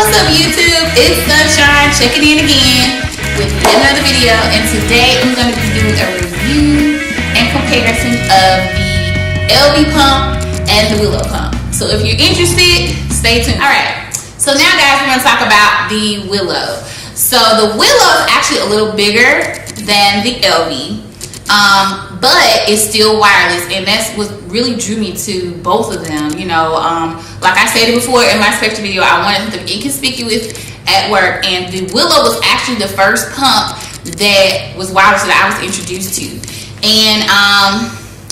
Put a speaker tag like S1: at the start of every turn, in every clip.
S1: What's up YouTube? It's Sunshine checking in again with yet another video, and today I'm going to be doing a review and comparison of the Elvie Pump and the Willow Pump. So if you're interested, stay tuned. Alright, so now guys, we're going to talk about the Willow. So the Willow is actually a little bigger than the Elvie, but it's still wireless, and that's what really drew me to both of them. You know, like I stated before in my Spectre video, I wanted them inconspicuous at work, and the Willow was actually the first pump that was wireless that I was introduced to. And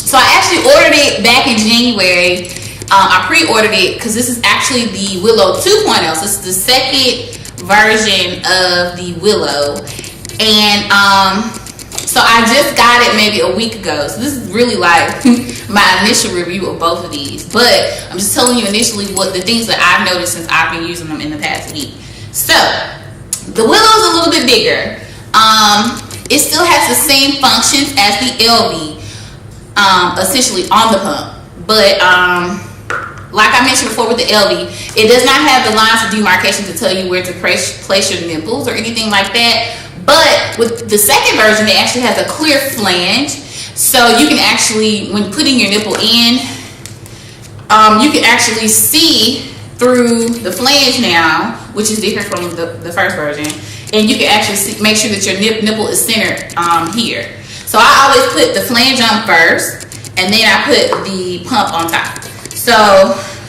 S1: so I actually ordered it back in January. I pre-ordered it because this is actually the Willow 2.0. So this is the second version of the Willow, and so I just got it maybe a week ago. So this is really like my initial review of both of these, but I'm just telling you initially what the things that I've noticed since I've been using them in the past week. So the Willow is a little bit bigger. It still has the same functions as the Elvie, essentially on the pump, but like I mentioned before with the Elvie, it does not have the lines of demarcation to tell you where to place your nipples or anything like that. But with the second version, it actually has a clear flange, so you can actually, when putting your nipple in, you can actually see through the flange now, which is different from the first version, and you can actually make sure that your nipple is centered here. So I always put the flange on first, and then I put the pump on top. So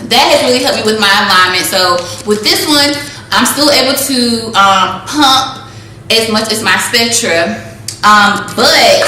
S1: that has really helped me with my alignment. So with this one, I'm still able to pump as much as my Spectra, but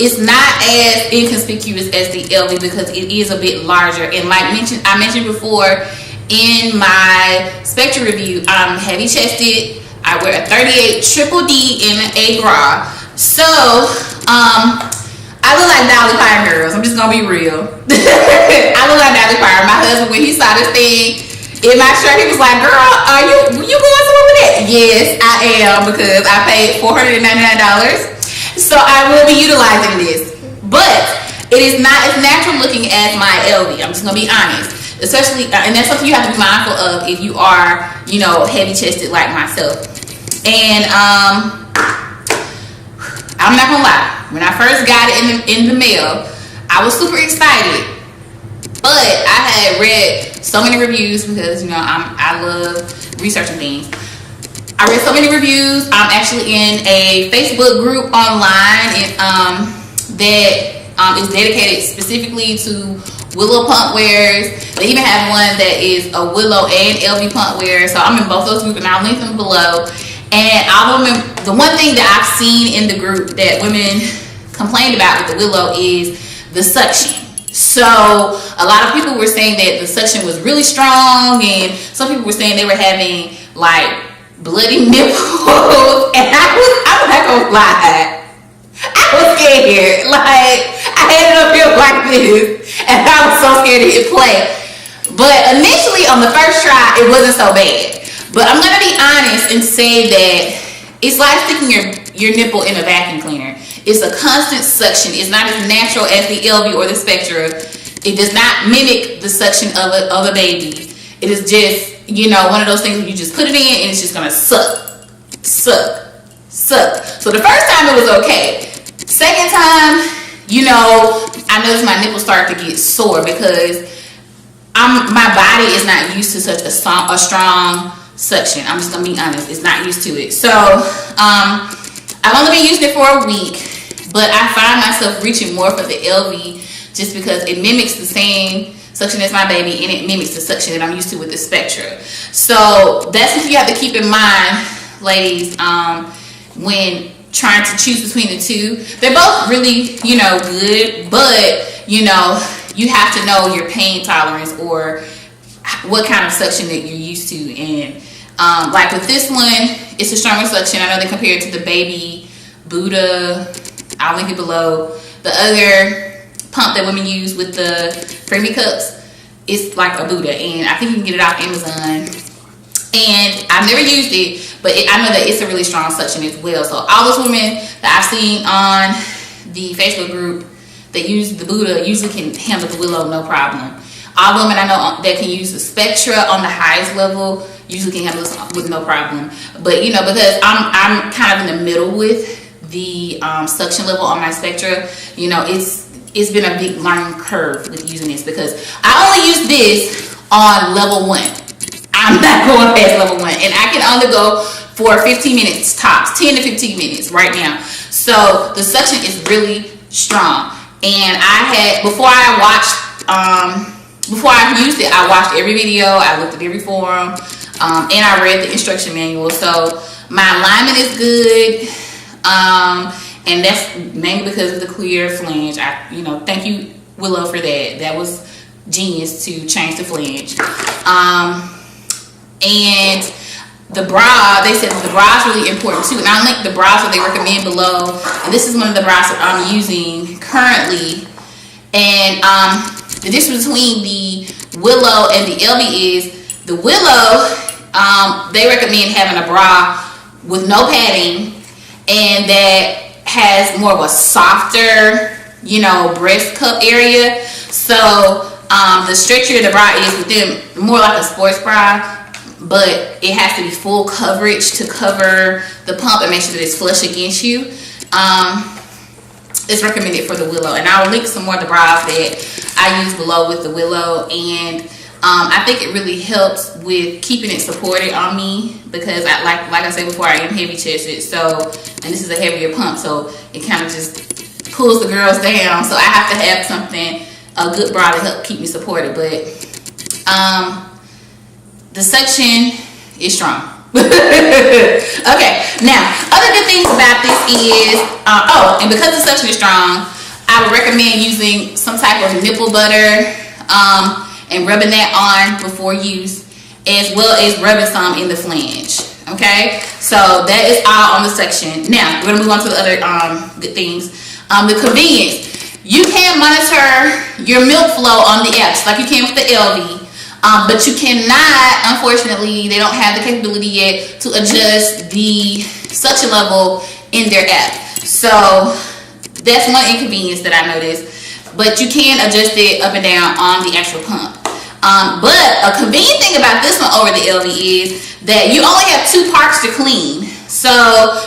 S1: it's not as inconspicuous as the Elvie because it is a bit larger. And like I mentioned before in my Spectra review, I'm heavy chested. I wear a 38 triple D in a bra. So I look like Dolly Parton, girls. I'm just gonna be real. I look like Dolly Parton. My husband, when he saw this thing in my shirt, he was like, "Girl, are you going somewhere with that?" Yes, I am, because I paid $499. So I will be utilizing this, but it is not as natural looking as my Elvie. I'm just gonna be honest, especially, and that's something you have to be mindful of if you are, you know, heavy chested like myself. And I'm not gonna lie, when I first got it in the mail, I was super excited, but I had read so many reviews because, you know, I love researching things. I read so many reviews. I'm actually in a Facebook group online that is dedicated specifically to Willow pump wearers. They even have one that is a Willow and Elvie pump wearer. So I'm in both those groups, and I'll link them below. And the one thing that I've seen in the group that women complained about with the Willow is the suction. So a lot of people were saying that the suction was really strong, and some people were saying they were having like bloody nipples. And I'm not gonna lie, I was scared. Like, I had it up here like this, and I was so scared to hit play. But initially on the first try, it wasn't so bad. But I'm gonna be honest and say that it's like sticking your nipple in a vacuum cleaner. It's a constant suction. It's not as natural as the Elvie or the Spectra. It does not mimic the suction of a baby. It is just, you know, one of those things where you just put it in and it's just gonna suck, suck, suck. So the first time it was okay. Second time, you know, I noticed my nipples started to get sore because my body is not used to such a strong suction. I'm just gonna be honest, it's not used to it. So I've only been using it for a week, but I find myself reaching more for the Elvie just because it mimics the same suction as my baby, and it mimics the suction that I'm used to with the Spectra. So that's what you have to keep in mind, ladies, when trying to choose between the two. They're both really, you know, good, but, you know, you have to know your pain tolerance or what kind of suction that you're used to. And like with this one, it's a stronger suction. I know they compare it to the baby Buddha. I'll link it below. The other pump that women use with the preemie cups, it's like a Buddha, and I think you can get it off Amazon. And I've never used it, but I know that it's a really strong suction as well. So all those women that I've seen on the Facebook group that use the Buddha usually can handle the Willow no problem. All women I know that can use the Spectra on the highest level usually can handle this with no problem. But you know, because I'm kind of in the middle with the suction level on my Spectra, you know, it's been a big learning curve with using this, because I only use this on level 1. I'm not going past level 1, and I can only go for 15 minutes tops, 10 to 15 minutes right now. So the suction is really strong. And I had, before I used it, I watched every video, I looked at every forum, and I read the instruction manual. So my alignment is good, and that's mainly because of the clear flange. Thank you, Willow, for that. That was genius to change the flange. And the bra, they said the bra is really important too. And I'll link the bras that they recommend below. And this is one of the bras that I'm using currently. And the difference between the Willow and the Elvie is the Willow, they recommend having a bra with no padding and that has more of a softer, you know, breast cup area. So the stretchier the bra is with them, more like a sports bra, but it has to be full coverage to cover the pump and make sure that it's flush against you. It's recommended for the Willow, and I'll link some more of the bras that I use below with the Willow. And I think it really helps with keeping it supported on me, because like I said before, I am heavy chested, so, and this is a heavier pump, so it kind of just pulls the girls down. So I have to have something, a good bra to help keep me supported. But the suction is strong. Okay, now other good things about this is and because the suction is strong, I would recommend using some type of nipple butter and rubbing that on before use, as well as rubbing some in the flange. Okay, so that is all on the suction. Now we're gonna move on to the other good things. The convenience. You can monitor your milk flow on the apps like you can with the Elvie. But you cannot, unfortunately, they don't have the capability yet to adjust the suction level in their app. So that's one inconvenience that I noticed. But you can adjust it up and down on the actual pump. But a convenient thing about this one over the Elvie is that you only have 2 parts to clean. So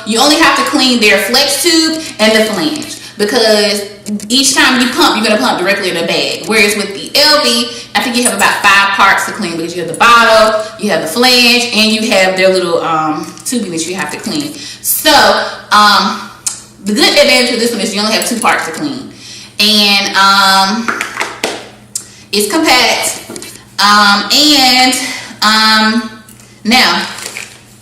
S1: you only have to clean their flex tube and the flange, because each time you pump, you're going to pump directly in the bag. Whereas with the Elvie, I think you have about 5 parts to clean, because you have the bottle, you have the flange, and you have their little tubing that you have to clean. So the good advantage of this one is you only have 2 parts to clean, and it's compact. Now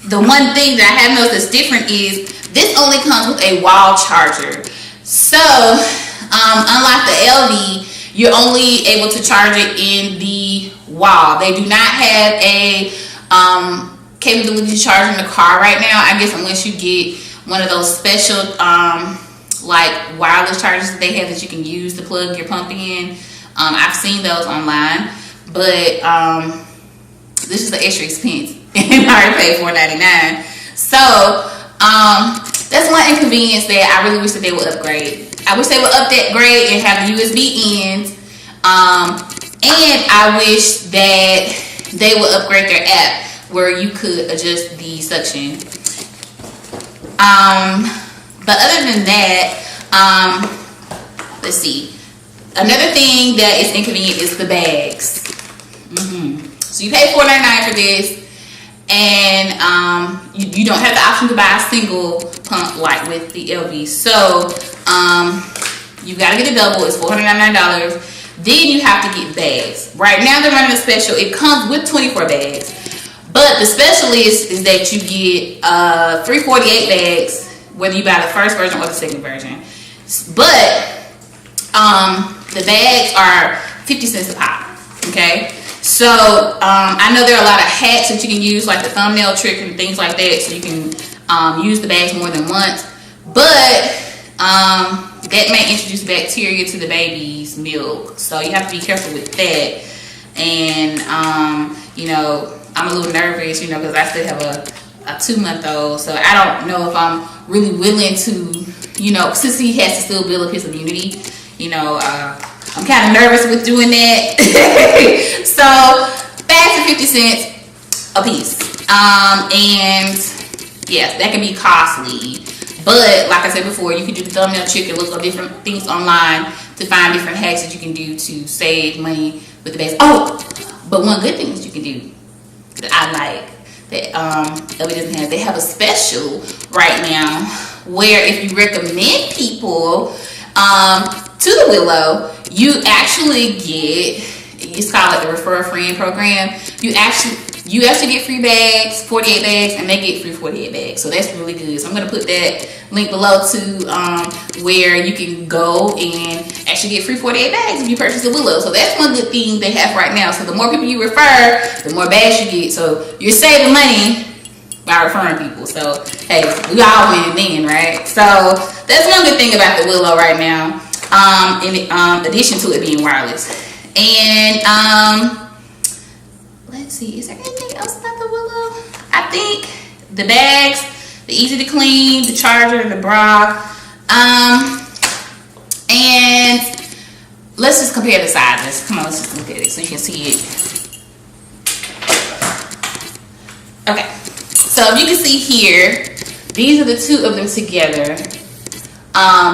S1: the one thing that I have noticed that's different is this only comes with a wall charger. So unlike the Elvie, you're only able to charge it in the wall. They do not have a capability to charge in the car right now, I guess, unless you get one of those special like wireless chargers that they have that you can use to plug your pump in. I've seen those online, but this is the extra expense, and I already paid $4.99. So that's one inconvenience that I really wish that they would upgrade. I wish they would upgrade and have USB ends, and I wish that they would upgrade their app where you could adjust the suction. But other than that, let's see. Another thing that is inconvenient is the bags. So you pay $4.99 for this, and you don't have the option to buy a single pump like with the Elvie. So you gotta get a double. It's $499. Then you have to get bags. Right now they're running a special. It comes with 24 bags, but the special is that you get 348 bags, whether you buy the first version or the second version. But the bags are 50 cents a pop. Okay, so I know there are a lot of hacks that you can use, like the thumbnail trick and things like that, so you can use the bags more than once. But that may introduce bacteria to the baby's milk, so you have to be careful with that. And you know, I'm a little nervous, you know, because I still have a 2-month-old, so I don't know if I'm really willing to, you know, since he has to still build up his immunity, you know, I'm kind of nervous with doing that. So bags are 50 cents a piece. And yes, that can be costly. But like I said before, you can do the thumbnail trick and look up different things online to find different hacks that you can do to save money with the bags. Oh, but one good thing that you can do that I like that Elvie doesn't have, they have a special right now where if you recommend people to the Willow, you actually get, it's called like the refer a friend program. You actually get free bags, 48 bags, and they get free 48 bags. So that's really good. So I'm gonna put that link below to where you can go and actually get free 48 bags if you purchase the Willow. So that's one good thing they have right now. So the more people you refer, the more bags you get. So you're saving money by referring people. So hey, we all win then, right? So that's one good thing about the Willow right now. In addition to it being wireless. And let's see, is there anything else about the Willow? I think the bags, the easy to clean, the charger, the bra, and let's just compare the sizes. Come on, let's just look at it so you can see it. Okay, so if you can see here, these are the two of them together.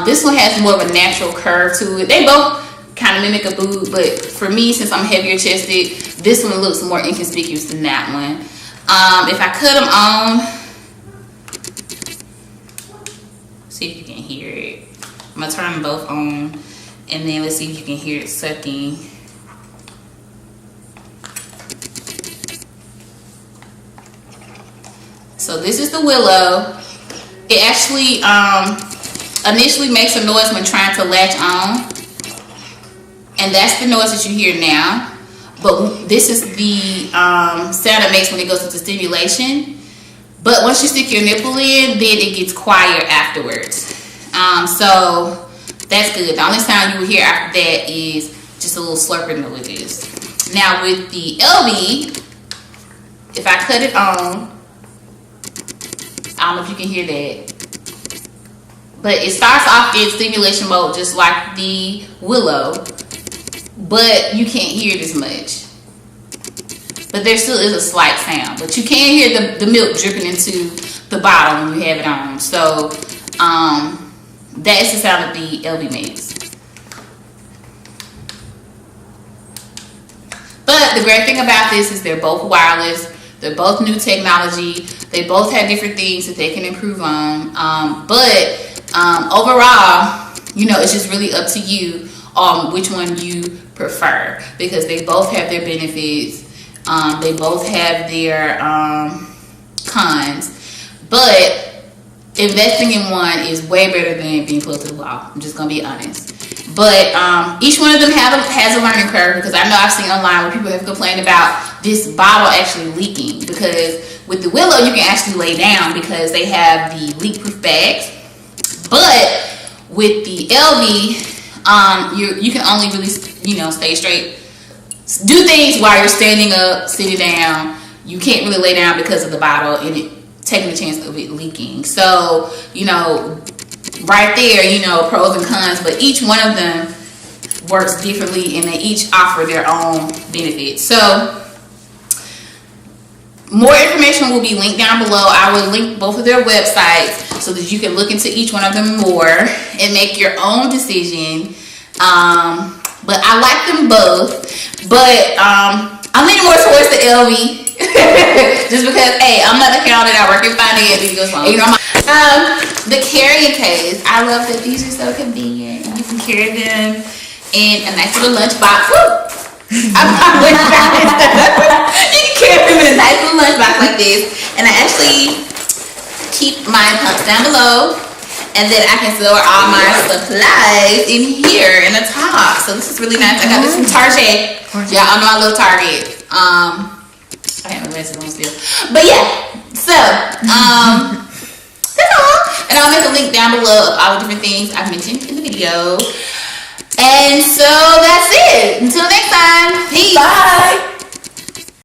S1: This one has more of a natural curve to it. They both kind of mimic a boob, but for me, since I'm heavier chested, this one looks more inconspicuous than that one. If I cut them on, see if you can hear it. I'm gonna turn them both on, and then let's see if you can hear it sucking. So this is the Willow. It actually initially makes a noise when trying to latch on, and that's the noise that you hear now. But this is the sound it makes when it goes into stimulation. But once you stick your nipple in, then it gets quiet afterwards. So that's good. The only sound you will hear after that is just a little slurping noises. Now with the Elvie, if I cut it on, I don't know if you can hear that, but it starts off in stimulation mode just like the Willow, but you can't hear it as much. But there still is a slight sound, but you can hear the milk dripping into the bottle when you have it on. So that is the sound that the Elvie makes. But the great thing about this is they're both wireless. They're both new technology. They both have different things that they can improve on. But overall, you know, it's just really up to you on which one you prefer, because they both have their benefits. They both have their cons. But investing in one is way better than being close to the wall. I'm just gonna be honest. But each one of them has a learning curve, because I know I've seen online where people have complained about this bottle actually leaking, because with the Willow you can actually lay down because they have the leak-proof bags. But with the Elvie, you can only really, you know, stay straight, do things while you're standing up, sitting down. You can't really lay down because of the bottle and it taking the chance of it leaking. So, you know, right there, you know, pros and cons, but each one of them works differently and they each offer their own benefits. So more information will be linked down below. I will link both of their websites so that you can look into each one of them more and make your own decision. But I like them both, but I'm leaning more towards the Elvie. Just because, hey, I'm not accountant, I work in finance, you know, the carrying case, I love that these are so convenient. You can carry them in a nice little lunchbox. You can carry them in a nice little lunchbox like this, and I actually keep my pumps down below, and then I can store all my supplies in here in the top. So this is really nice. I got this from Target. Yeah, I know I love Target. I have my glasses on still, but yeah. So that's all, and I'll make a link down below of all the different things I've mentioned in the video. And so that's it. Until next time, peace. Bye.